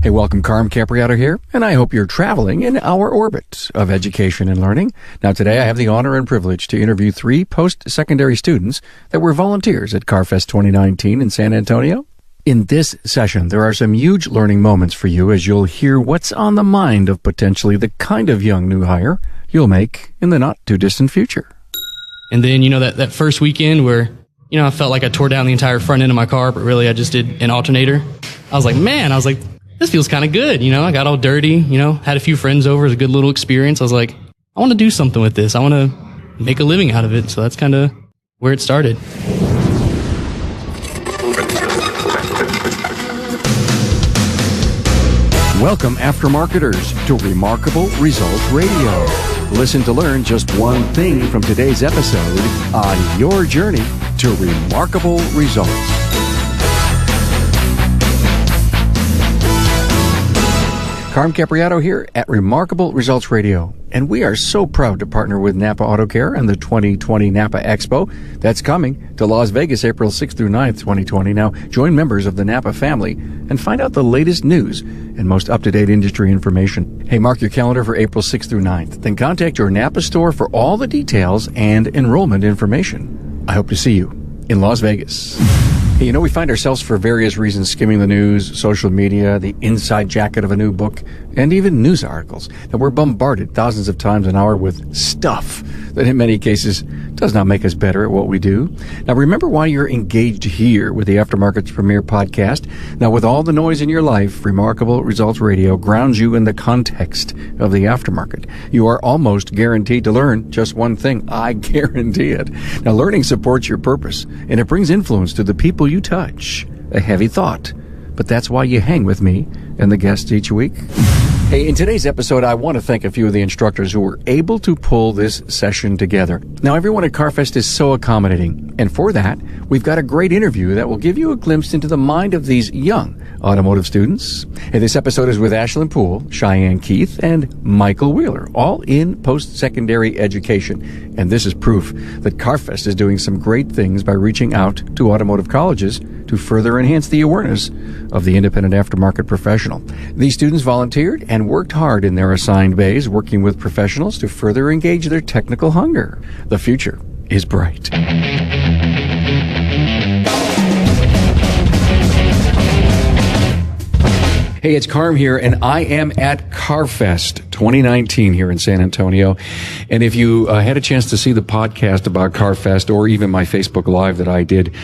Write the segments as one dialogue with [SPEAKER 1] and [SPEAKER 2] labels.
[SPEAKER 1] Hey, welcome. Carm Capriato here, and I hope you're traveling in our orbit of education and learning. Now, today I have the honor and privilege to interview 3 post-secondary students that were volunteers at CarFest 2019 in San Antonio. In this session, there are some huge learning moments for you as you'll hear what's on the mind of potentially the kind of young new hire you'll make in the not-too-distant future.
[SPEAKER 2] And then, that first weekend where, I felt like I tore down the entire front end of my car, but really I just did an alternator. I was like, this feels kind of good. I got all dirty, had a few friends over. It was a good little experience. I was like, I want to do something with this. I want to make a living out of it. So that's kind of where it started.
[SPEAKER 1] Welcome, aftermarketers, to Remarkable Results Radio. Listen to learn just one thing from today's episode on your journey to remarkable results. Carm Capriato here at Remarkable Results Radio, and we are so proud to partner with Napa Auto Care and the 2020 Napa Expo that's coming to Las Vegas April 6th through 9th, 2020. Now, join members of the Napa family and find out the latest news and most up-to-date industry information. Hey, mark your calendar for April 6th through 9th. Then contact your Napa store for all the details and enrollment information. I hope to see you in Las Vegas. Hey, we find ourselves for various reasons skimming the news, social media, the inside jacket of a new book, and even news articles. And we're bombarded thousands of times an hour with stuff that in many cases does not make us better at what we do. Now, remember why you're engaged here with the Aftermarket's premier podcast. Now, with all the noise in your life, Remarkable Results Radio grounds you in the context of the aftermarket. You are almost guaranteed to learn just one thing. I guarantee it. Now, learning supports your purpose, and it brings influence to the people you touch. A heavy thought, but that's why you hang with me and the guests each week. Hey, in today's episode, I want to thank a few of the instructors who were able to pull this session together. Now, everyone at CarFest is so accommodating, and for that, we've got a great interview that will give you a glimpse into the mind of these young automotive students. And this episode is with Ashlynn Poole, Cheyanne Keith, and Michael Wheeler, all in post-secondary education. And this is proof that CarFest is doing some great things by reaching out to automotive colleges to further enhance the awareness of the independent aftermarket professional. These students volunteered and worked hard in their assigned bays, working with professionals to further engage their technical hunger. The future is bright. Hey, it's Carm here, and I am at CarFest 2019 here in San Antonio. And if you had a chance to see the podcast about CarFest or even my Facebook Live that I did,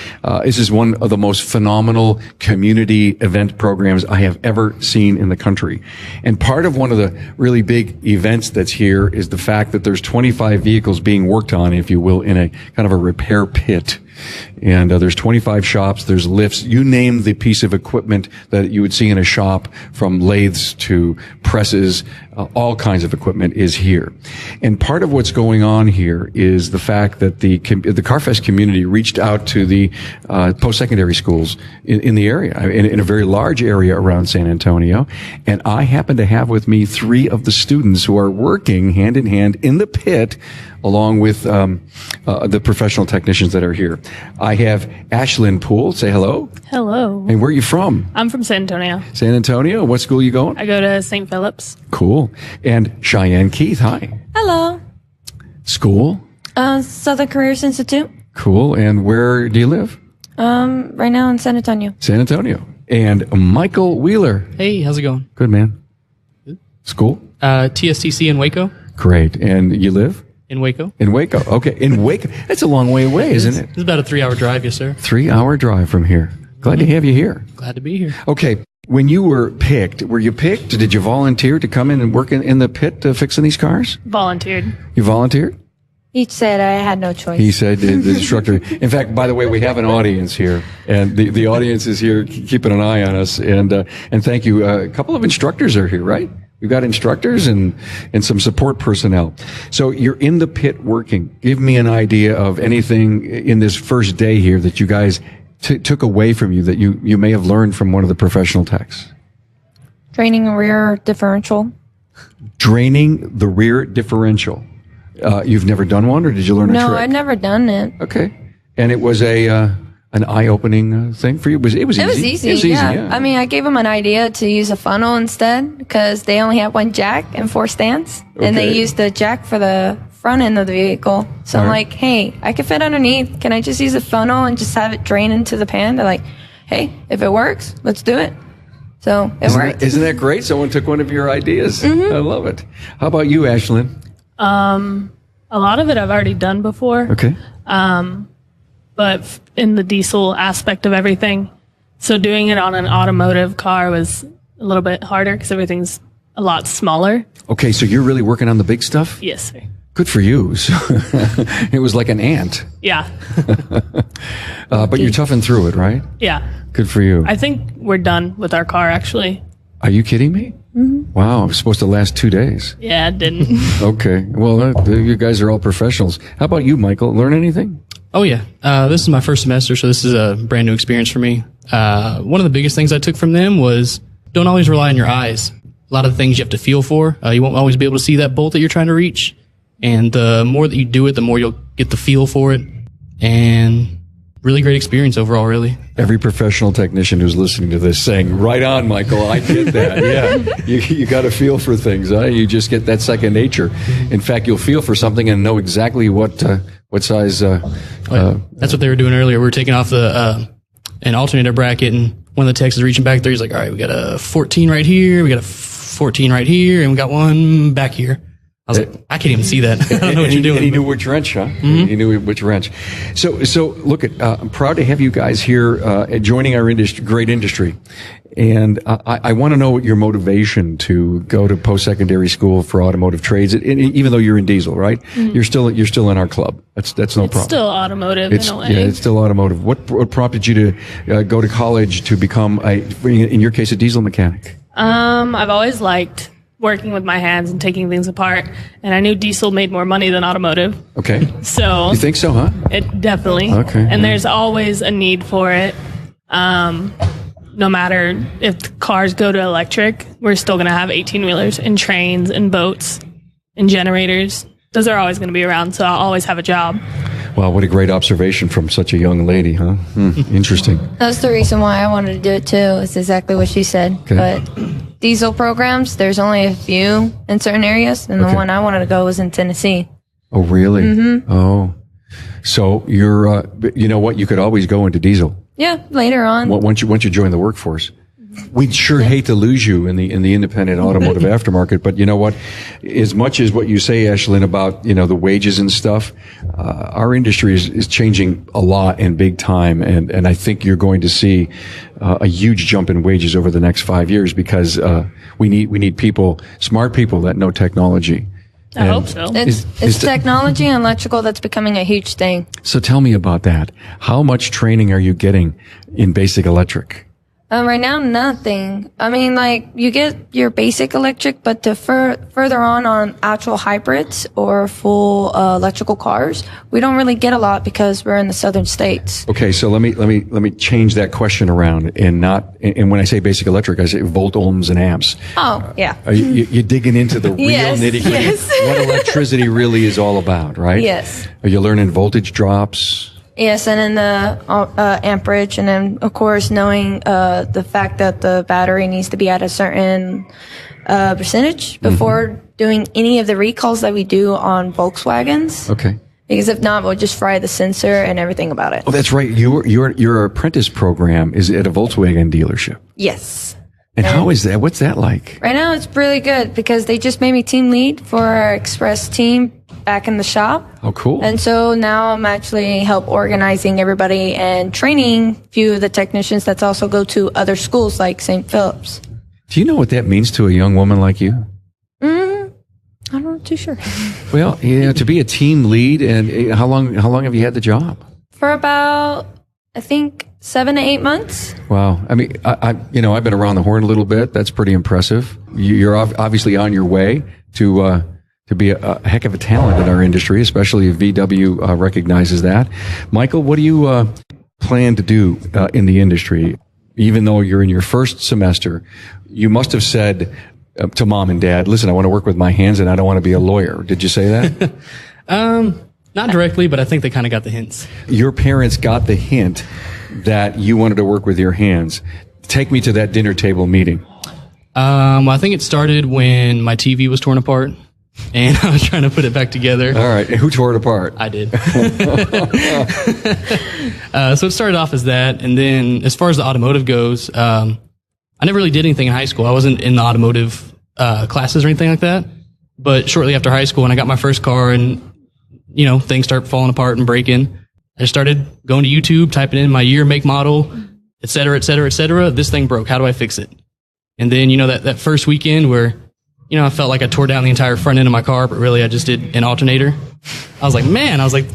[SPEAKER 1] this is one of the most phenomenal community event programs I have ever seen in the country. And part of one of the really big events that's here is the fact that there's 25 vehicles being worked on, if you will, in a kind of a repair pit. And there's 25 shops, there's lifts, you name the piece of equipment that you would see in a shop, from lathes to presses, all kinds of equipment is here. And part of what's going on here is the fact that the CarFest community reached out to the post-secondary schools in the area, in a very large area around San Antonio. And I happen to have with me 3 of the students who are working hand in hand in the pit along with the professional technicians that are here. I have Ashlynn Poole. Say hello.
[SPEAKER 3] Hello.
[SPEAKER 1] And where are you from?
[SPEAKER 3] I'm from San Antonio.
[SPEAKER 1] San Antonio? What school are you going?
[SPEAKER 3] I go to St. Philip's.
[SPEAKER 1] Cool. And Cheyanne Keith, hi.
[SPEAKER 4] Hello.
[SPEAKER 1] School?
[SPEAKER 4] Southern Careers Institute.
[SPEAKER 1] Cool. And where do you live?
[SPEAKER 4] Right now in San Antonio.
[SPEAKER 1] San Antonio. And Michael Wheeler.
[SPEAKER 2] Hey, how's it going?
[SPEAKER 1] Good, man. Good. School?
[SPEAKER 2] TSTC in Waco.
[SPEAKER 1] Great. And you live?
[SPEAKER 2] In Waco.
[SPEAKER 1] In Waco. Okay. In Waco. That's a long way away, isn't it?
[SPEAKER 2] It's about a 3-hour drive, yes, sir.
[SPEAKER 1] 3-hour drive from here. Glad to have you here.
[SPEAKER 2] Glad to be here.
[SPEAKER 1] Okay. When you were you picked? Did you volunteer to come in and work in the pit fixing these cars?
[SPEAKER 3] Volunteered.
[SPEAKER 1] You volunteered?
[SPEAKER 4] He said I had no choice.
[SPEAKER 1] He said the instructor. In fact, by the way, we have an audience here, and the audience is here keeping an eye on us. And thank you. A couple of instructors are here, right? We've got instructors and some support personnel. So you're in the pit working. Give me an idea of anything in this first day here that you guys took away from you that you may have learned from one of the professional techs.
[SPEAKER 4] Draining a rear differential.
[SPEAKER 1] Draining the rear differential. You've never done one, or did you learn a trick?
[SPEAKER 4] No, I've never done it.
[SPEAKER 1] Okay. And it was a an eye-opening thing for you? It was easy.
[SPEAKER 4] It was easy, yeah. I mean, I gave them an idea to use a funnel instead because they only had one jack and 4 stands. And they used the jack for the front end of the vehicle. So I'm like, hey, I can fit underneath. Can I just use a funnel and just have it drain into the pan? They're like, hey, if it works, let's do it. So it worked.
[SPEAKER 1] Isn't that great? Someone took one of your ideas. I love it. How about you, Ashlynn?
[SPEAKER 3] A lot of it I've already done before.
[SPEAKER 1] Okay.
[SPEAKER 3] But in the diesel aspect of everything. So doing it on an automotive car was a little bit harder because everything's a lot smaller.
[SPEAKER 1] Okay, so you're really working on the big stuff?
[SPEAKER 3] Yes, sir.
[SPEAKER 1] Good for you. So it was like an ant.
[SPEAKER 3] Yeah.
[SPEAKER 1] But you're toughing through it, right?
[SPEAKER 3] Yeah.
[SPEAKER 1] Good for you.
[SPEAKER 3] I think we're done with our car, actually.
[SPEAKER 1] Are you kidding me? Wow, it was supposed to last 2 days.
[SPEAKER 3] Yeah, it didn't.
[SPEAKER 1] Okay. Well, you guys are all professionals. How about you, Michael? Learn anything?
[SPEAKER 2] Oh yeah, this is my first semester, so this is a brand new experience for me. One of the biggest things I took from them was don't always rely on your eyes. A lot of things you have to feel for. You won't always be able to see that bolt that you're trying to reach, and the more that you do it, the more you'll get the feel for it. And really great experience overall, really.
[SPEAKER 1] Every professional technician who's listening to this saying, right on, Michael, I get that. Yeah, you got to feel for things. Huh? You just get that second nature. In fact, you'll feel for something and know exactly what size.
[SPEAKER 2] That's what they were doing earlier. We were taking off an alternator bracket, and one of the techs is reaching back there. He's like, all right, we got a 14 right here, we got a 14 right here, and we got one back here. I was like, I can't even see that. I don't know what you're doing.
[SPEAKER 1] And he knew which wrench, huh? He knew which wrench. So look, I'm proud to have you guys here joining our great industry. And I want to know your motivation to go to post-secondary school for automotive trades. And even though you're in diesel, right? You're still in our club. That's no problem.
[SPEAKER 3] It's still automotive in a way.
[SPEAKER 1] Yeah, it's still automotive. What prompted you to go to college to become in your case, a diesel mechanic?
[SPEAKER 3] I've always liked working with my hands and taking things apart, and I knew diesel made more money than automotive.
[SPEAKER 1] Okay.
[SPEAKER 3] So
[SPEAKER 1] you think so, huh?
[SPEAKER 3] It definitely.
[SPEAKER 1] Okay.
[SPEAKER 3] And there's always a need for it. No matter if the cars go to electric, we're still going to have 18-wheelers and trains and boats and generators. Those are always going to be around, so I'll always have a job.
[SPEAKER 1] Wow, what a great observation from such a young lady, huh? Interesting.
[SPEAKER 4] That's the reason why I wanted to do it too. It's exactly what she said.
[SPEAKER 1] Okay.
[SPEAKER 4] But diesel programs, there's only a few in certain areas, and the one I wanted to go was in Tennessee.
[SPEAKER 1] Oh, really? Mm-hmm. Oh, so you're, you know what? You could always go into diesel.
[SPEAKER 4] Yeah, later on.
[SPEAKER 1] Once you join the workforce. We'd sure hate to lose you in the independent automotive aftermarket, but you know what? As much as what you say, Ashlynn, about the wages and stuff, our industry is changing a lot and big time, and I think you're going to see a huge jump in wages over the next 5 years because we need people, smart people that know technology.
[SPEAKER 3] I hope so.
[SPEAKER 4] It's technology and electrical that's becoming a huge thing.
[SPEAKER 1] So tell me about that. How much training are you getting in basic electric?
[SPEAKER 4] Right now, nothing. I mean, like, you get your basic electric, but to further on actual hybrids or full electrical cars, we don't really get a lot because we're in the southern states.
[SPEAKER 1] Okay, so let me change that question around and when I say basic electric, I say volt, ohms, and amps.
[SPEAKER 4] Oh, yeah.
[SPEAKER 1] You're digging into the real
[SPEAKER 4] Yes,
[SPEAKER 1] nitty-gritty.
[SPEAKER 4] yes.
[SPEAKER 1] What electricity really is all about, right?
[SPEAKER 4] Yes.
[SPEAKER 1] Are you learning voltage drops?
[SPEAKER 4] Yes, and then the amperage, and then, of course, knowing the fact that the battery needs to be at a certain percentage before doing any of the recalls that we do on Volkswagens.
[SPEAKER 1] Okay.
[SPEAKER 4] Because if not, we'll just fry the sensor and everything about it.
[SPEAKER 1] Oh, that's right. Your apprentice program is at a Volkswagen dealership.
[SPEAKER 4] Yes.
[SPEAKER 1] And how is that? What's that like?
[SPEAKER 4] Right now, it's really good because they just made me team lead for our express team back in the shop.
[SPEAKER 1] Oh, cool.
[SPEAKER 4] And so now I'm actually help organizing everybody and training a few of the technicians that also go to other schools like St. Philip's.
[SPEAKER 1] Do you know what that means to a young woman like you?
[SPEAKER 4] I'm not too sure.
[SPEAKER 1] Well, to be a team lead, and how long have you had the job?
[SPEAKER 4] For about, I think, 7 to 8 months.
[SPEAKER 1] Wow. I mean, I've been around the horn a little bit. That's pretty impressive. You're obviously on your way to be a heck of a talent in our industry, especially if VW recognizes that. Michael, what do you plan to do in the industry? Even though you're in your first semester, you must have said to mom and dad, listen, I want to work with my hands and I don't want to be a lawyer. Did you say that?
[SPEAKER 2] Not directly, but I think they kind of got the hints.
[SPEAKER 1] Your parents got the hint. that you wanted to work with your hands? Take me to that dinner table meeting.
[SPEAKER 2] I think it started when my TV was torn apart, and I was trying to put it back together.
[SPEAKER 1] All right. And who tore it apart?
[SPEAKER 2] I did. So it started off as that. And then as far as the automotive goes, I never really did anything in high school. I wasn't in the automotive classes or anything like that. But shortly after high school, when I got my first car and, things start falling apart and breaking, I just started going to YouTube, typing in my year, make, model, et cetera, et cetera, et cetera. This thing broke. How do I fix it? And then, that first weekend where, I felt like I tore down the entire front end of my car, but really I just did an alternator. I was like,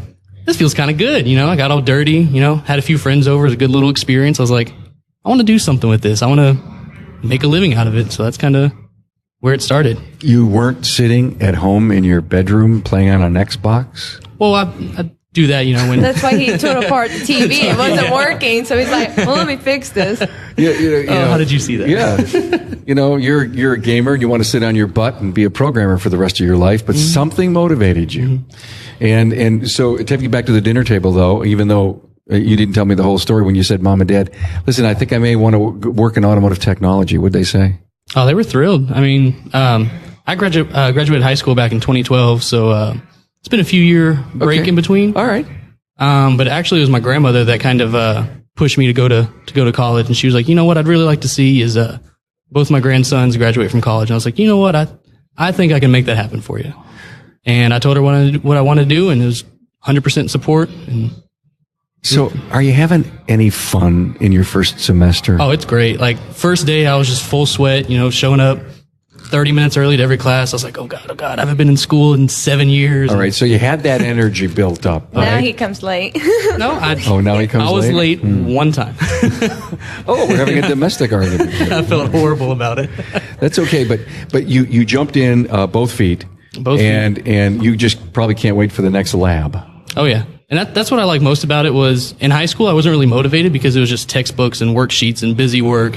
[SPEAKER 2] this feels kind of good. I got all dirty, had a few friends over. It was a good little experience. I was like, I want to do something with this. I want to make a living out of it. So that's kind of where it started.
[SPEAKER 1] You weren't sitting at home in your bedroom playing on an Xbox?
[SPEAKER 2] Well, I do that, when...
[SPEAKER 4] That's why he tore apart the TV. It wasn't working, so he's like, well, let me fix this.
[SPEAKER 2] How did you see that?
[SPEAKER 1] Yeah. You're a gamer and you want to sit on your butt and be a programmer for the rest of your life, but something motivated you. And so take me back to the dinner table, though, even though you didn't tell me the whole story when you said, Mom and Dad, listen, I think I may want to work in automotive technology. What'd they say?
[SPEAKER 2] Oh, they were thrilled. I mean, I graduated high school back in 2012, so it's been a few year break in between.
[SPEAKER 1] All right.
[SPEAKER 2] But actually it was my grandmother that kind of pushed me to go to college, and she was like, what I'd really like to see is both my grandsons graduate from college. And I was like, what? I think I can make that happen for you. And I told her what I wanted to do, and it was 100% support. And
[SPEAKER 1] so are you having any fun in your first semester?
[SPEAKER 2] oh, it's great. Like first day I was just full sweat, showing up 30 minutes early to every class. I was like, oh God, I haven't been in school in 7 years.
[SPEAKER 1] All right, so you had that energy built up.
[SPEAKER 4] Now
[SPEAKER 1] right?
[SPEAKER 4] he comes late.
[SPEAKER 2] No,
[SPEAKER 1] now he comes late?
[SPEAKER 2] I was late one time.
[SPEAKER 1] Oh, we're having a domestic argument.
[SPEAKER 2] I felt horrible about it.
[SPEAKER 1] That's okay, but you jumped in both feet.
[SPEAKER 2] Both feet.
[SPEAKER 1] And you just probably can't wait for the next lab.
[SPEAKER 2] Oh yeah. And that's what I like most about it. Was in high school I wasn't really motivated because it was just textbooks and worksheets and busy work,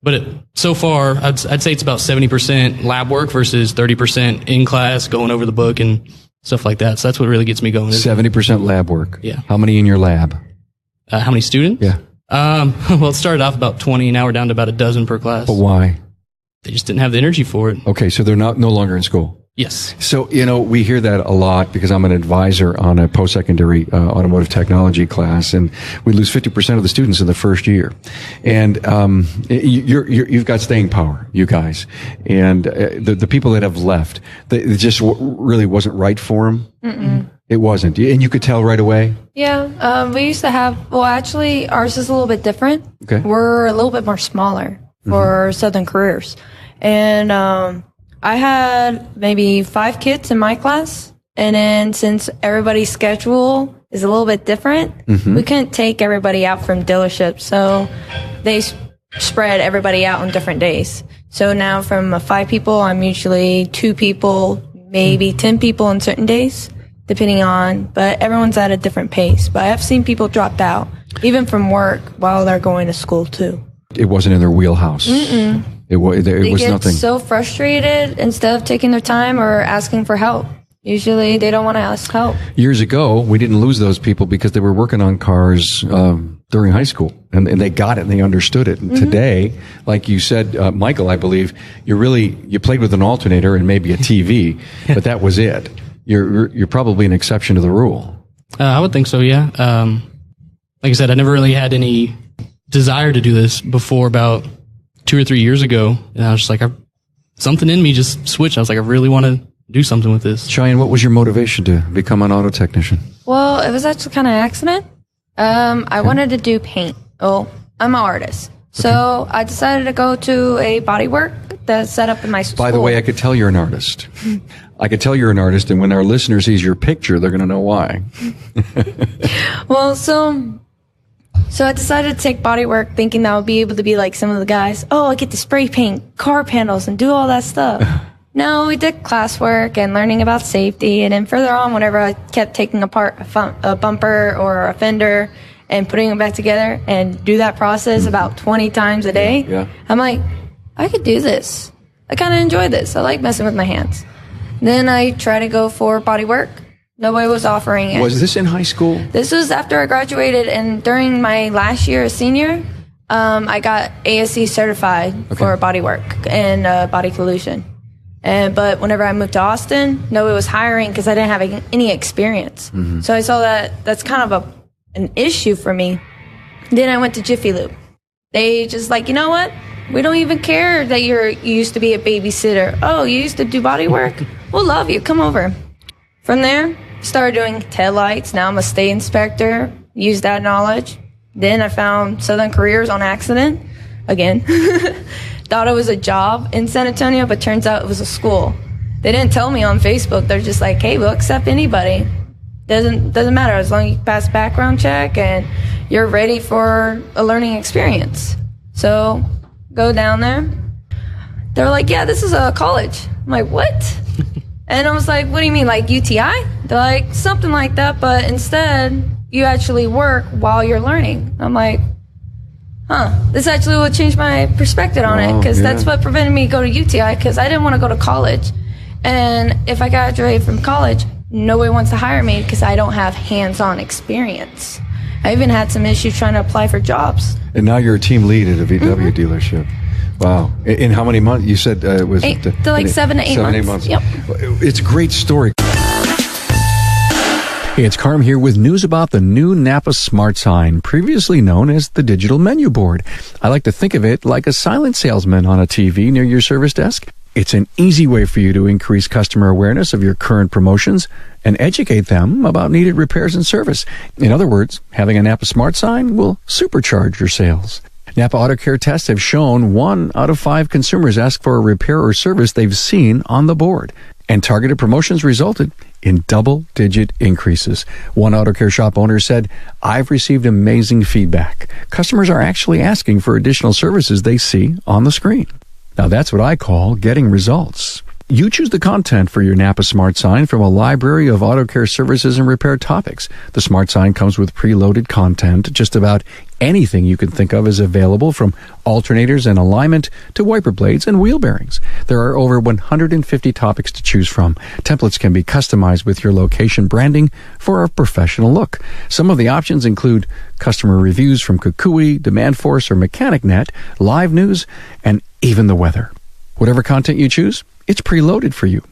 [SPEAKER 2] but so far I'd say it's about 70% lab work versus 30% in class going over the book and stuff like that. So that's what really gets me going.
[SPEAKER 1] 70% lab work.
[SPEAKER 2] Yeah.
[SPEAKER 1] How many in your lab?
[SPEAKER 2] How many students?
[SPEAKER 1] Yeah.
[SPEAKER 2] Well, it started off about 20. Now we're down to about a dozen per class.
[SPEAKER 1] But why?
[SPEAKER 2] They just didn't have the energy for it.
[SPEAKER 1] Okay, so they're no longer in school.
[SPEAKER 2] Yes.
[SPEAKER 1] So, we hear that a lot because I'm an advisor on a post-secondary automotive technology class, and we lose 50% of the students in the first year. And you've got staying power, you guys. And the people that have left, it just really wasn't right for them.
[SPEAKER 4] Mm-mm.
[SPEAKER 1] It wasn't. And you could tell right away?
[SPEAKER 4] Yeah. We used to have, actually, ours is a little bit different.
[SPEAKER 1] Okay.
[SPEAKER 4] We're a little bit more smaller for Southern careers. And I had maybe 5 kids in my class, and then since everybody's schedule is a little bit different, we couldn't take everybody out from dealerships, so they spread everybody out on different days. So now from 5 people, I'm usually 2 people, maybe 10 people on certain days, depending on, but everyone's at a different pace. But I've seen people drop out, even from work, while they're going to school too.
[SPEAKER 1] It wasn't in their wheelhouse.
[SPEAKER 4] Mm-mm.
[SPEAKER 1] It was
[SPEAKER 4] They get
[SPEAKER 1] nothing.
[SPEAKER 4] so frustrated instead of taking their time or asking for help. Usually they don't want to ask help.
[SPEAKER 1] Years ago, we didn't lose those people because they were working on cars during high school, and they got it and they understood it. And today, like you said, Michael, I believe you played with an alternator and maybe a TV, but that was it. You're probably an exception to the rule.
[SPEAKER 2] I would think so. Yeah. Like I said, I never really had any desire to do this before about 2 or 3 years ago, and I was just like, something in me just switched. I was like, I really want to do something with this.
[SPEAKER 1] Cheyanne, what was your motivation to become an auto technician?
[SPEAKER 4] Well, it was actually kind of an accident. I wanted to do paint. Oh, I'm an artist. So I decided to go to a bodywork that's set up in my school.
[SPEAKER 1] By the way, I could tell you're an artist. I could tell you're an artist, and when our listener sees your picture, they're going to know why.
[SPEAKER 4] Well, so I decided to take bodywork thinking that I would be able to be like some of the guys. Oh, I get to spray paint car panels and do all that stuff. No, we did classwork and learning about safety. And then further on, whenever I kept taking apart a bumper or a fender and putting them back together and do that process about 20 times a day, I'm like, I could do this. I kind of enjoy this. I like messing with my hands. Then I try to go for bodywork. Nobody was offering it.
[SPEAKER 1] Was this in high school?
[SPEAKER 4] This was after I graduated, and during my last year as senior, I got ASC certified for body work and body collusion. But whenever I moved to Austin, nobody was hiring because I didn't have any experience. So I saw that that's kind of an issue for me. Then I went to Jiffy Lube. They just like, you know what? We don't even care that you used to be a babysitter. Oh, you used to do body work? We'll love you. Come over. From there, started doing taillights. Now I'm a state inspector. Use that knowledge. Then I found Southern Careers on accident. Again. Thought it was a job in San Antonio, but turns out it was a school. They didn't tell me on Facebook. They're just like, hey, we'll accept anybody. Doesn't matter as long as you pass background check and you're ready for a learning experience. So go down there. They're like, yeah, this is a college. I'm like, what? And I was like, what do you mean, like UTI? They're like, something like that, but instead you actually work while you're learning. I'm like, this actually will change my perspective on it, because that's what prevented me to go to UTI, because I didn't want to go to college. And if I graduate from college, nobody wants to hire me because I don't have hands-on experience. I even had some issues trying to apply for jobs.
[SPEAKER 1] And now you're a team lead at a VW dealership. Wow. In how many months? You said it was...
[SPEAKER 4] To like 7 to 8 months.
[SPEAKER 1] 7 8 months.
[SPEAKER 4] Yep.
[SPEAKER 1] It's a great story. Hey, it's Carm here with news about the new Napa Smart Sign, previously known as the digital menu board. I like to think of it like a silent salesman on a TV near your service desk. It's an easy way for you to increase customer awareness of your current promotions and educate them about needed repairs and service. In other words, having a Napa Smart Sign will supercharge your sales. Napa Auto Care tests have shown 1 out of 5 consumers ask for a repair or service they've seen on the board. And targeted promotions resulted in double-digit increases. One auto care shop owner said, I've received amazing feedback. Customers are actually asking for additional services they see on the screen. Now that's what I call getting results. You choose the content for your Napa Smart Sign from a library of auto care services and repair topics. The Smart Sign comes with preloaded content. Just about anything you can think of is available, from alternators and alignment to wiper blades and wheel bearings. There are over 150 topics to choose from. Templates can be customized with your location branding for a professional look. Some of the options include customer reviews from Kukui, Demand Force, or Mechanic Net, live news, and even the weather. Whatever content you choose, it's preloaded for you.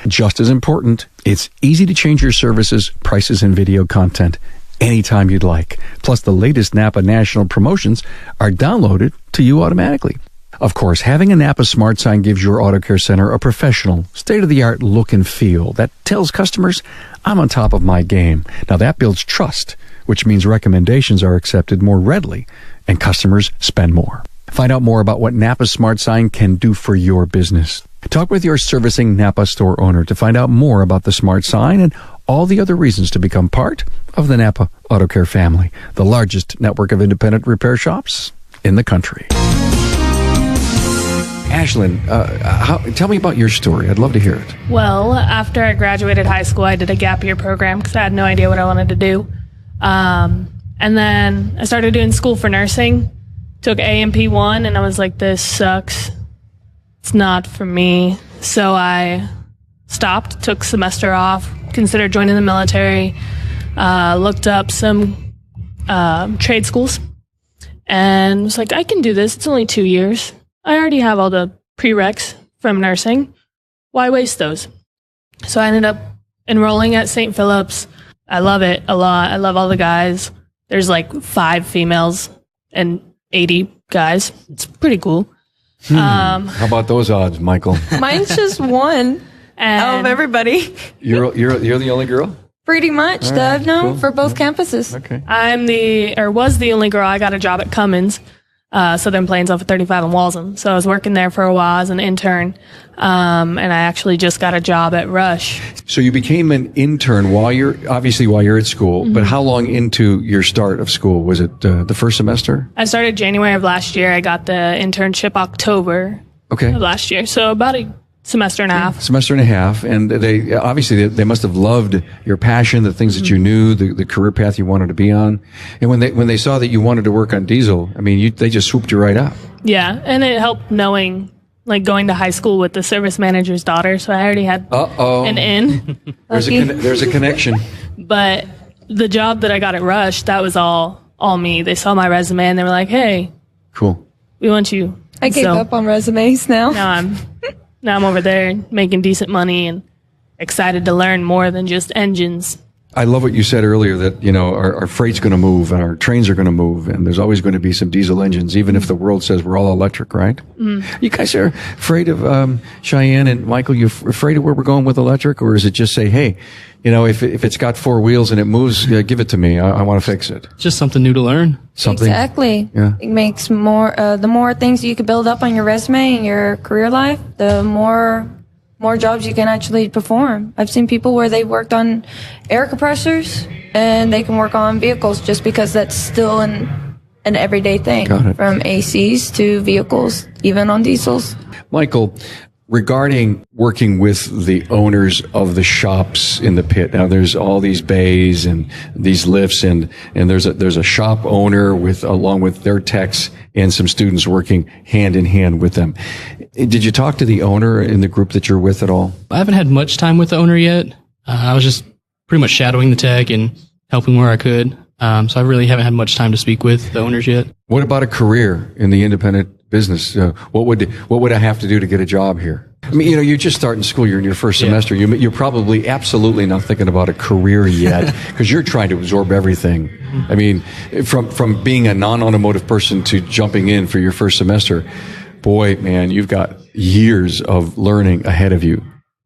[SPEAKER 1] Just as important, it's easy to change your services, prices, and video content anytime you'd like. Plus, the latest Napa national promotions are downloaded to you automatically. Of course, having a Napa Smart Sign gives your auto care center a professional, state-of-the-art look and feel that tells customers, I'm on top of my game. Now, that builds trust, which means recommendations are accepted more readily and customers spend more. Find out more about what Napa Smart Sign can do for your business. Talk with your servicing Napa store owner to find out more about the Smart Sign and all the other reasons to become part of the Napa Auto Care family, the largest network of independent repair shops in the country. Ashlynn, tell me about your story. I'd love to hear it.
[SPEAKER 3] Well, after I graduated high school, I did a gap year program because I had no idea what I wanted to do. And then I started doing school for nursing. Took AMP1, and I was like, this sucks. It's not for me. So I stopped, took semester off, considered joining the military, looked up some trade schools, and was like, I can do this. It's only 2 years. I already have all the prereqs from nursing. Why waste those? So I ended up enrolling at St. Philip's. I love it a lot. I love all the guys. There's like 5 females and 80 guys. It's pretty cool.
[SPEAKER 1] How about those odds, Michael?
[SPEAKER 4] Mine's just one out of everybody.
[SPEAKER 1] You're the only girl?
[SPEAKER 4] Pretty much
[SPEAKER 1] All
[SPEAKER 4] that I've known
[SPEAKER 1] cool.
[SPEAKER 4] for both campuses.
[SPEAKER 1] Okay.
[SPEAKER 3] Was the only girl. I got a job at Cummins, Southern Plains off of 35 in Walsham. So I was working there for a while as an intern. And I actually just got a job at Rush.
[SPEAKER 1] So you became an intern while you're at school, but how long into your start of school? Was it the first semester?
[SPEAKER 3] I started January of last year. I got the internship October of last year. So about a semester and a half.
[SPEAKER 1] Semester and a half. And they must have loved your passion, the things that you knew, the career path you wanted to be on. And when they saw that you wanted to work on diesel, I mean, they just swooped you right up.
[SPEAKER 3] Yeah. And it helped knowing like going to high school with the service manager's daughter, so I already had an in.
[SPEAKER 1] There's a connection.
[SPEAKER 3] But the job that I got at Rush, that was all me. They saw my resume and they were like, "Hey,
[SPEAKER 1] cool,
[SPEAKER 3] we want you."
[SPEAKER 4] I gave up on resumes now.
[SPEAKER 3] Now I'm over there making decent money and excited to learn more than just engines.
[SPEAKER 1] I love what you said earlier that, our freight's going to move and our trains are going to move and there's always going to be some diesel engines, even if the world says we're all electric, right? Mm. You guys are afraid of, Cheyanne and Michael, you afraid of where we're going with electric, or is it just say, hey, if it's got four wheels and it moves, give it to me. I want to fix it.
[SPEAKER 2] Just something new to learn.
[SPEAKER 1] Something.
[SPEAKER 4] Exactly.
[SPEAKER 1] Yeah.
[SPEAKER 4] It makes the more things you can build up on your resume and your career life, the more jobs you can actually perform. I've seen people where they worked on air compressors and they can work on vehicles just because that's still an everyday thing.
[SPEAKER 1] Got it.
[SPEAKER 4] From ACs to vehicles, even on diesels.
[SPEAKER 1] Michael, regarding working with the owners of the shops in the pit, now there's all these bays and these lifts and there's a shop owner along with their techs and some students working hand in hand with them. Did you talk to the owner in the group that you're with at all?
[SPEAKER 2] I haven't had much time with the owner yet. I was just pretty much shadowing the tech and helping where I could. So I really haven't had much time to speak with the owners yet.
[SPEAKER 1] What about a career in the independent business? What would I have to do to get a job here? I mean, you're just starting school. You're in your first semester. You're probably absolutely not thinking about a career yet because you're trying to absorb everything. I mean, from being a non-automotive person to jumping in for your first semester, boy, man, you've got years of learning ahead of you.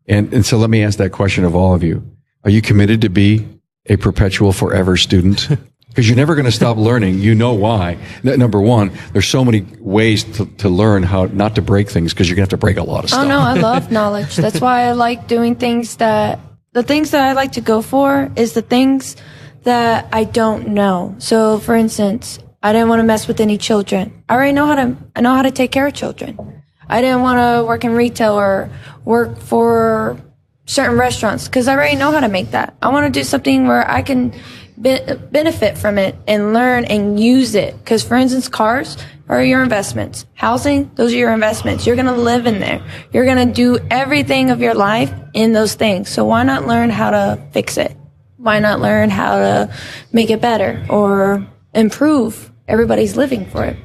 [SPEAKER 1] And so let me ask that question of all of you. Are you committed to be a perpetual forever student? Because you're never going to stop learning. You know why. Number one, there's so many ways to learn how not to break things because you're going to have to break a lot of stuff.
[SPEAKER 4] Oh, no, I love knowledge. That's why I like doing the things that I like to go for is the things that I don't know. So, for instance, I didn't want to mess with any children. I know how to take care of children. I didn't want to work in retail or work for certain restaurants because I already know how to make that. I want to do something where I can benefit from it and learn and use it. Because, for instance, cars are your investments. Housing, those are your investments. You're going to live in there. You're going to do everything of your life in those things. So why not learn how to fix it? Why not learn how to make it better or improve everybody's living for it?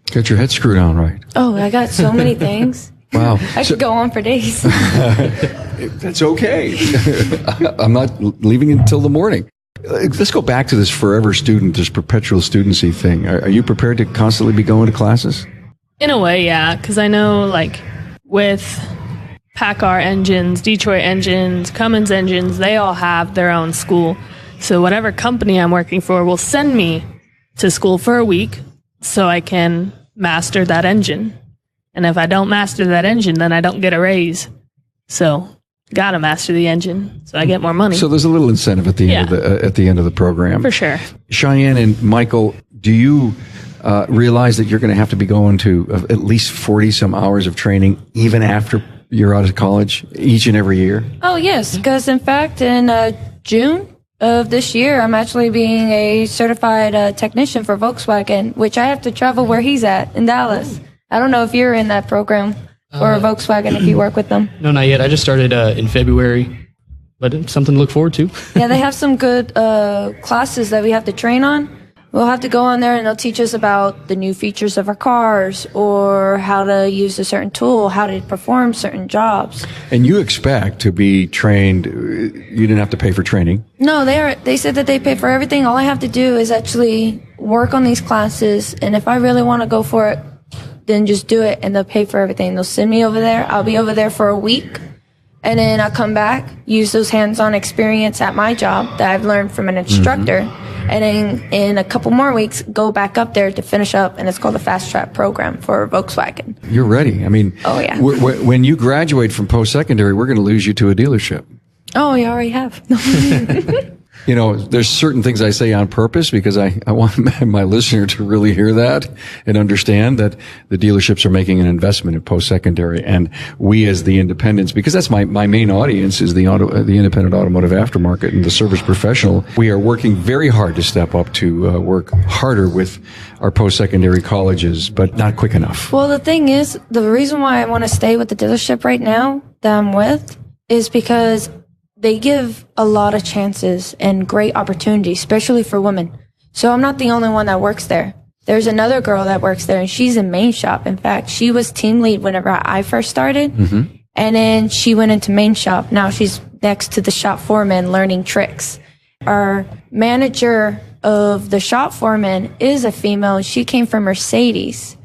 [SPEAKER 1] Get your head screwed on right.
[SPEAKER 4] Oh, I got so many things.
[SPEAKER 1] Wow.
[SPEAKER 4] I could go on for days.
[SPEAKER 1] That's okay. I'm not leaving until the morning. Let's go back to this forever student, this perpetual studency thing. Are you prepared to constantly be going to classes?
[SPEAKER 3] In a way, yeah, because I know, like, with PACCAR engines, Detroit engines, Cummins engines, they all have their own school. So whatever company I'm working for will send me to school for a week so I can master that engine. And if I don't master that engine, then I don't get a raise. So gotta master the engine so I get more money.
[SPEAKER 1] So there's a little incentive at the end of the program.
[SPEAKER 3] For sure.
[SPEAKER 1] Cheyanne and Michael, do you realize that you're going to have to be going to at least 40 some hours of training even after you're out of college each and every year?
[SPEAKER 4] Oh, yes, because in fact, in June of this year, I'm actually being a certified technician for Volkswagen, which I have to travel where he's at in Dallas. I don't know if you're in that program or Volkswagen if you work with them.
[SPEAKER 2] No, not yet. I just started in February, but it's something to look forward to.
[SPEAKER 4] Yeah, they have some good classes that we have to train on. We'll have to go on there and they'll teach us about the new features of our cars or how to use a certain tool, how to perform certain jobs.
[SPEAKER 1] And you expect to be trained, you didn't have to pay for training?
[SPEAKER 4] No, they said that they pay for everything. All I have to do is actually work on these classes, and if I really want to go for it, then just do it, and they'll pay for everything. They'll send me over there. I'll be over there for a week, and then I'll come back, use those hands-on experience at my job that I've learned from an instructor, and then in a couple more weeks, go back up there to finish up, and it's called the Fast Track Program for Volkswagen.
[SPEAKER 1] You're ready. I mean,
[SPEAKER 4] oh, yeah.
[SPEAKER 1] When you graduate from post-secondary, we're going to lose you to a dealership.
[SPEAKER 4] Oh, you already have.
[SPEAKER 1] You know, there's certain things I say on purpose because I want my listener to really hear that and understand that the dealerships are making an investment in post-secondary, and we as the independents, because that's my main audience is the independent automotive aftermarket and the service professional. We are working very hard to step up to work harder with our post-secondary colleges, but not quick enough.
[SPEAKER 4] Well, the thing is, the reason why I want to stay with the dealership right now that I'm with is because they give a lot of chances and great opportunities, especially for women. So I'm not the only one that works there. There's another girl that works there, and she's in main shop. In fact, she was team lead whenever I first started, and then she went into main shop. Now she's next to the shop foreman learning tricks. Our manager of the shop foreman is a female. She came from Mercedes.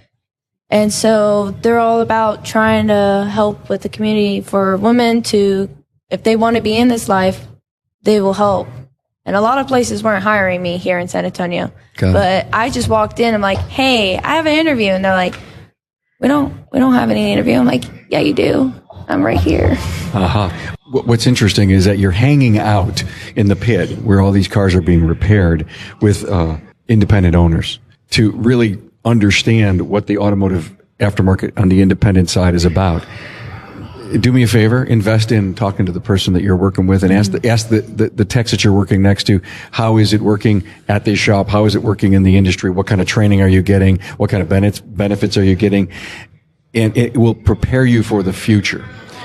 [SPEAKER 4] And so they're all about trying to help with the community for women to, if they want to be in this life, they will help. And a lot of places weren't hiring me here in San Antonio. But I just walked in. I'm like, hey, I have an interview. And they're like, we don't have any interview. I'm like, yeah, you do. I'm right here.
[SPEAKER 1] What's interesting is that you're hanging out in the pit where all these cars are being repaired with independent owners to really understand what the automotive aftermarket on the independent side is about. Do me a favor, invest in talking to the person that you're working with, and ask the techs that you're working next to, how is it working at this shop? How is it working in the industry? What kind of training are you getting? What kind of benefits are you getting? And it will prepare you for the future.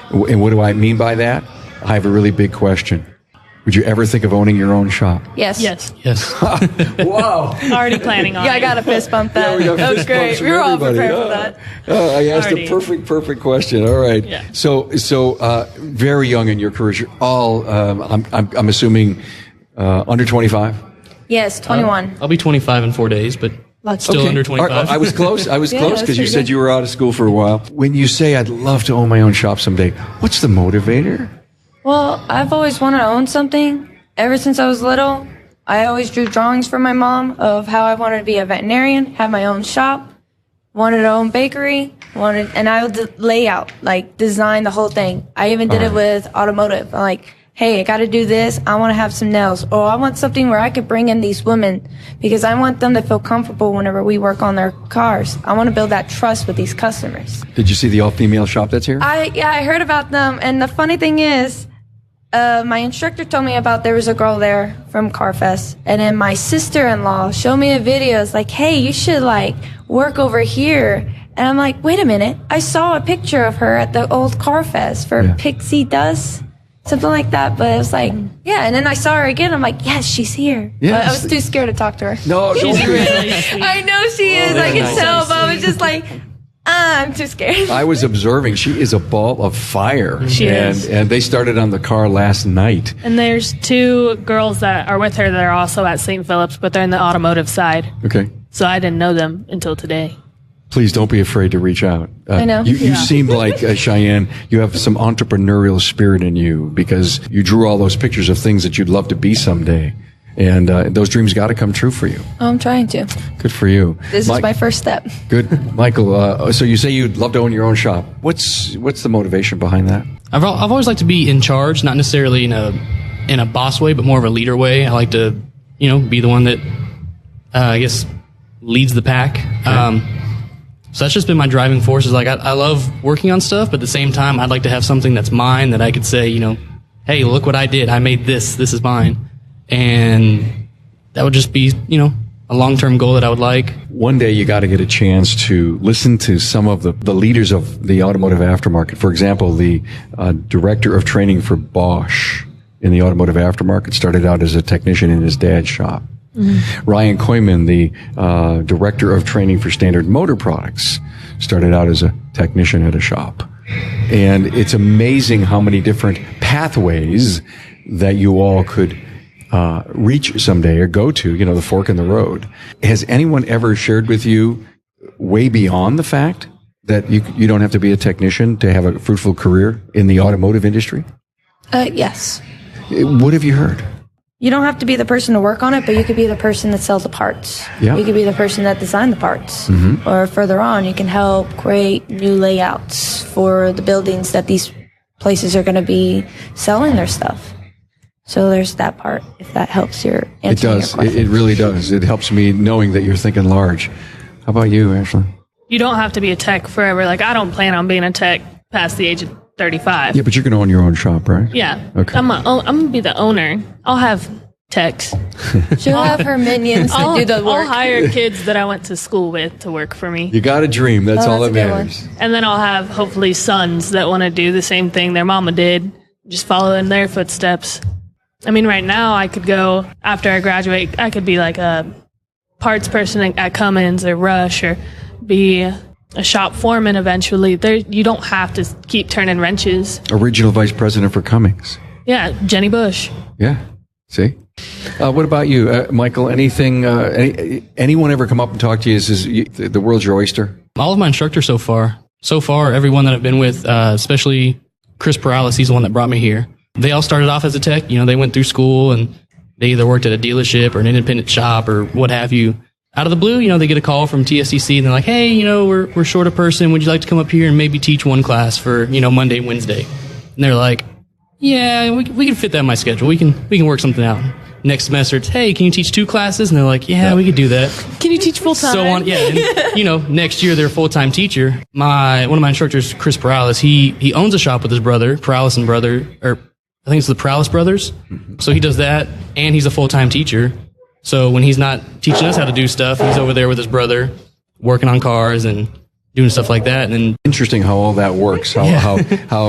[SPEAKER 1] And what do I mean by that? I have a really big question. Would you ever think of owning your own shop?
[SPEAKER 4] Yes.
[SPEAKER 2] Yes.
[SPEAKER 1] Wow.
[SPEAKER 3] Already planning on it.
[SPEAKER 4] Yeah, I got a fist bump that.
[SPEAKER 1] Yeah,
[SPEAKER 4] That was great. We were all prepared for that.
[SPEAKER 1] I asked
[SPEAKER 3] Already.
[SPEAKER 1] a perfect question. All right.
[SPEAKER 3] Yeah.
[SPEAKER 1] So, very young in your careers. You're all, I'm assuming, under 25?
[SPEAKER 4] Yes, 21.
[SPEAKER 2] I'll be 25 in 4 days, but still under 25.
[SPEAKER 1] I was close. I was
[SPEAKER 4] Yeah,
[SPEAKER 1] close
[SPEAKER 4] that's
[SPEAKER 1] because you
[SPEAKER 4] pretty
[SPEAKER 1] said
[SPEAKER 4] good.
[SPEAKER 1] you were out of school for a while. When you say I'd love to own my own shop someday, what's the motivator?
[SPEAKER 4] Well, I've always wanted to own something. Ever since I was little, I always drew drawings for my mom of how I wanted to be a veterinarian, have my own shop, wanted to own bakery, and I would lay out, like design the whole thing. I even did it with automotive. I'm like, hey, I got to do this. I want to have some nails. Or I want something where I could bring in these women because I want them to feel comfortable whenever we work on their cars. I want to build that trust with these customers.
[SPEAKER 1] Did you see the all-female shop that's here?
[SPEAKER 4] I heard about them. And the funny thing is, my instructor told me about there was a girl there from CarFest, and then my sister-in-law showed me a video. It's like, hey, you should like work over here. And I'm like, wait a minute. I saw a picture of her at the old CarFest for Pixie Dust, something like that. But it was like, yeah. And then I saw her again. I'm like, yes, she's here.
[SPEAKER 1] Yes.
[SPEAKER 4] But I was too scared to talk to her.
[SPEAKER 1] No, don't
[SPEAKER 3] She's
[SPEAKER 1] be.
[SPEAKER 3] really sweet.
[SPEAKER 4] I know she is. I can tell, but I was just like, I'm too scared.
[SPEAKER 1] I was observing. She is a ball of fire.
[SPEAKER 3] She is.
[SPEAKER 1] And they started on the car last night.
[SPEAKER 3] And there's two girls that are with her that are also at St. Philip's, but they're in the automotive side.
[SPEAKER 1] Okay.
[SPEAKER 3] So I didn't know them until today.
[SPEAKER 1] Please don't be afraid to reach out.
[SPEAKER 4] I know.
[SPEAKER 1] You seem like, Cheyanne, you have some entrepreneurial spirit in you because you drew all those pictures of things that you'd love to be someday. And those dreams got to come true for you.
[SPEAKER 4] I'm trying to.
[SPEAKER 1] Good for you.
[SPEAKER 4] This is my first step.
[SPEAKER 1] Good. Michael, so you say you'd love to own your own shop. What's the motivation behind that?
[SPEAKER 2] I've always liked to be in charge, not necessarily in a boss way, but more of a leader way. I like to, be the one that, I guess, leads the pack. So that's just been my driving force. Is like I love working on stuff, but at the same time, I'd like to have something that's mine that I could say, hey, look what I did. I made this. This is mine. And that would just be, a long-term goal that I would like.
[SPEAKER 1] One day you got to get a chance to listen to some of the leaders of the automotive aftermarket. For example, the director of training for Bosch in the automotive aftermarket started out as a technician in his dad's shop. Mm-hmm. Ryan Koyman, the director of training for Standard Motor Products, started out as a technician at a shop. And it's amazing how many different pathways that you all could reach someday or go to, the fork in the road. Has anyone ever shared with you way beyond the fact that you don't have to be a technician to have a fruitful career in the automotive industry?
[SPEAKER 4] Yes.
[SPEAKER 1] What have you heard?
[SPEAKER 4] You don't have to be the person to work on it, but you could be the person that sells the parts.
[SPEAKER 1] Yeah.
[SPEAKER 4] You could be the person that designed the parts.
[SPEAKER 1] Mm-hmm.
[SPEAKER 4] Or further on, you can help create new layouts for the buildings that these places are going to be selling their stuff. So there's that part, if that helps your answer.
[SPEAKER 1] It does. It really does. It helps me knowing that you're thinking large. How about you, Ashlynn?
[SPEAKER 3] You don't have to be a tech forever. Like, I don't plan on being a tech past the age of 35.
[SPEAKER 1] Yeah, but you're going to own your own shop, right?
[SPEAKER 3] Yeah.
[SPEAKER 1] Okay.
[SPEAKER 3] I'm going to be the owner. I'll have techs.
[SPEAKER 4] She'll have her minions to do the work.
[SPEAKER 3] I'll hire kids that I went to school with to work for me.
[SPEAKER 1] You got a dream. That's all that
[SPEAKER 4] that's a good
[SPEAKER 1] matters.
[SPEAKER 3] And then I'll have, hopefully, sons that want to do the same thing their mama did. Just follow in their footsteps. I mean, right now, I could go, after I graduate, I could be like a parts person at Cummins or Rush, or be a shop foreman eventually. You don't have to keep turning wrenches.
[SPEAKER 1] Original vice president for Cummings.
[SPEAKER 3] Yeah, Jenny Bush.
[SPEAKER 1] Yeah. See? What about you, Michael? Anything? Anyone ever come up and talk to you? The world's your oyster?
[SPEAKER 2] All of my instructors so far, everyone that I've been with, especially Chris Perales, he's the one that brought me here. They all started off as a tech. They went through school and they either worked at a dealership or an independent shop or what have you. Out of the blue, they get a call from TSCC and they're like, hey, we're short a person. Would you like to come up here and maybe teach one class for, Monday, Wednesday? And they're like, yeah, we can fit that in my schedule. We can work something out. Next semester, it's, hey, can you teach 2 classes? And they're like, yeah, we could do that.
[SPEAKER 3] Can you teach full time?
[SPEAKER 2] So on, yeah. And, next year they're a full-time teacher. One of my instructors, Chris Perales, he owns a shop with his brother, Perales and brother, or I think it's the Perales brothers. So he does that, and he's a full-time teacher. So when he's not teaching us how to do stuff, he's over there with his brother, working on cars and doing stuff like that. And then
[SPEAKER 1] interesting how all that works. How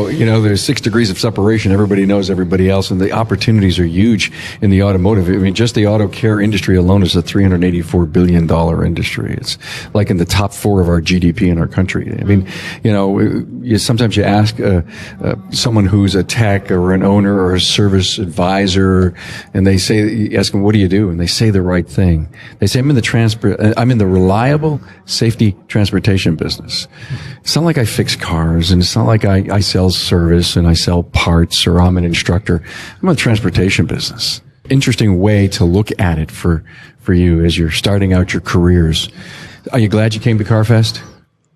[SPEAKER 1] there's 6 degrees of separation. Everybody knows everybody else, and the opportunities are huge in the automotive. I mean, just the auto care industry alone is a $384 billion industry. It's like in the top 4 of our GDP in our country. I mean, sometimes you ask someone who's a tech or an owner or a service advisor, and you ask them, what do you do? And they say the right thing. They say, I'm in the reliable safety transportation business. It's not like I fix cars, and it's not like I sell service and I sell parts, or I'm an instructor. I'm in the transportation business. Interesting way to look at it for you as you're starting out your careers. Are you glad you came to CarFest?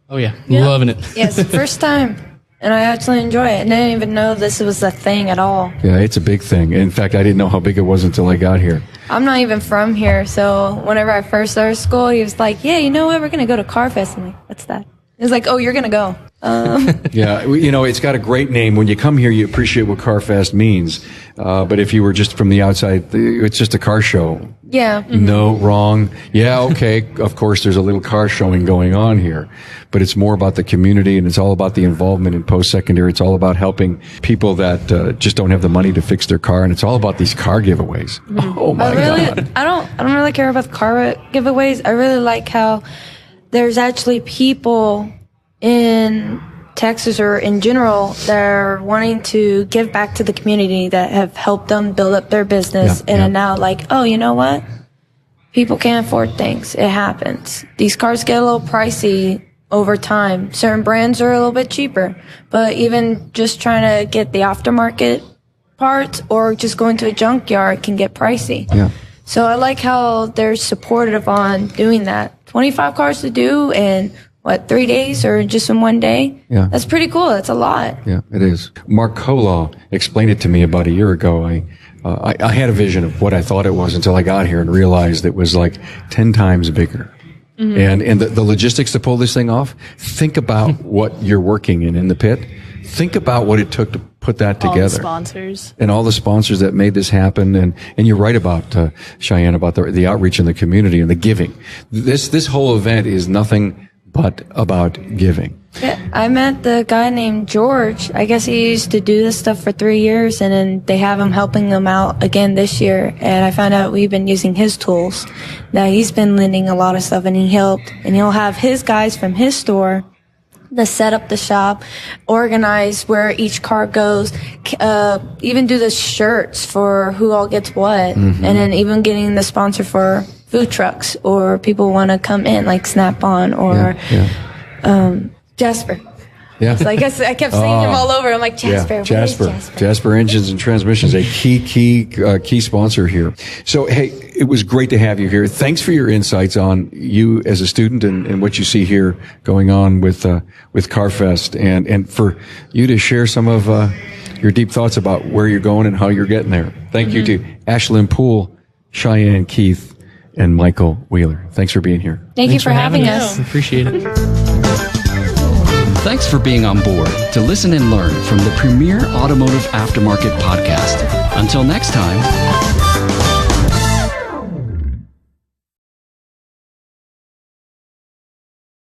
[SPEAKER 2] Oh yeah. Loving it.
[SPEAKER 4] Yes, first time. And I actually enjoy it. And I didn't even know this was a thing at all.
[SPEAKER 1] Yeah, it's a big thing. In fact, I didn't know how big it was until I got here.
[SPEAKER 4] I'm not even from here, so whenever I first started school, he was like, yeah, you know what, we're going to go to CarFest. I'm like, what's that? He was like, oh, you're going to go.
[SPEAKER 1] Yeah, it's got a great name. When you come here, you appreciate what CarFest means. But if you were just from the outside, it's just a car show.
[SPEAKER 4] Yeah. Mm-hmm.
[SPEAKER 1] No, wrong. Yeah, okay. Of course, there's a little car showing going on here, but it's more about the community, and it's all about the involvement in post-secondary. It's all about helping people that just don't have the money to fix their car, and it's all about these car giveaways. Mm-hmm. Oh my God!
[SPEAKER 4] I don't really care about the car giveaways. I really like how there's actually people in Texas or in general that are wanting to give back to the community that have helped them build up their business and are now like, oh, you know what? People can't afford things. It happens. These cars get a little pricey over time. Certain brands are a little bit cheaper, but even just trying to get the aftermarket parts or just going to a junkyard can get pricey.
[SPEAKER 1] Yeah.
[SPEAKER 4] So I like how they're supportive on doing that. 25 cars to do in 3 days or just in 1 day?
[SPEAKER 1] Yeah.
[SPEAKER 4] That's pretty cool. That's a lot.
[SPEAKER 1] Yeah, it is. Mark Kolaw explained it to me about a year ago. I had a vision of what I thought it was until I got here and realized it was like 10 times bigger. Mm-hmm. And the logistics to pull this thing off, think about what you're working in the pit. Think about what it took to put that together.
[SPEAKER 3] All the sponsors.
[SPEAKER 1] And all the sponsors that made this happen. And you're right about, Cheyanne, about the outreach in the community and the giving. This whole event is nothing but about giving.
[SPEAKER 4] Yeah, I met the guy named George. I guess he used to do this stuff for 3 years, and then they have him helping them out again this year. And I found out we've been using his tools. Now he's been lending a lot of stuff, and he helped. And he'll have his guys from his store to set up the shop, organize where each car goes, even do the shirts for who all gets what, and then even getting the sponsor for food trucks or people want to come in like Snap-on or Jasper.
[SPEAKER 1] Yeah.
[SPEAKER 4] It's like I kept seeing him all over. I'm like, Jasper, what is Jasper?
[SPEAKER 1] Jasper Engines and Transmissions, a key sponsor here. So, hey, it was great to have you here. Thanks for your insights on you as a student and what you see here going on with CarFest, and for you to share some of your deep thoughts about where you're going and how you're getting there. Thank you to Ashlynn Poole, Cheyanne Keith, and Michael Wheeler. Thanks for being here.
[SPEAKER 4] Thank you for having us.
[SPEAKER 2] Appreciate it.
[SPEAKER 5] Thanks for being on board to listen and learn from the premier automotive aftermarket podcast. Until next time.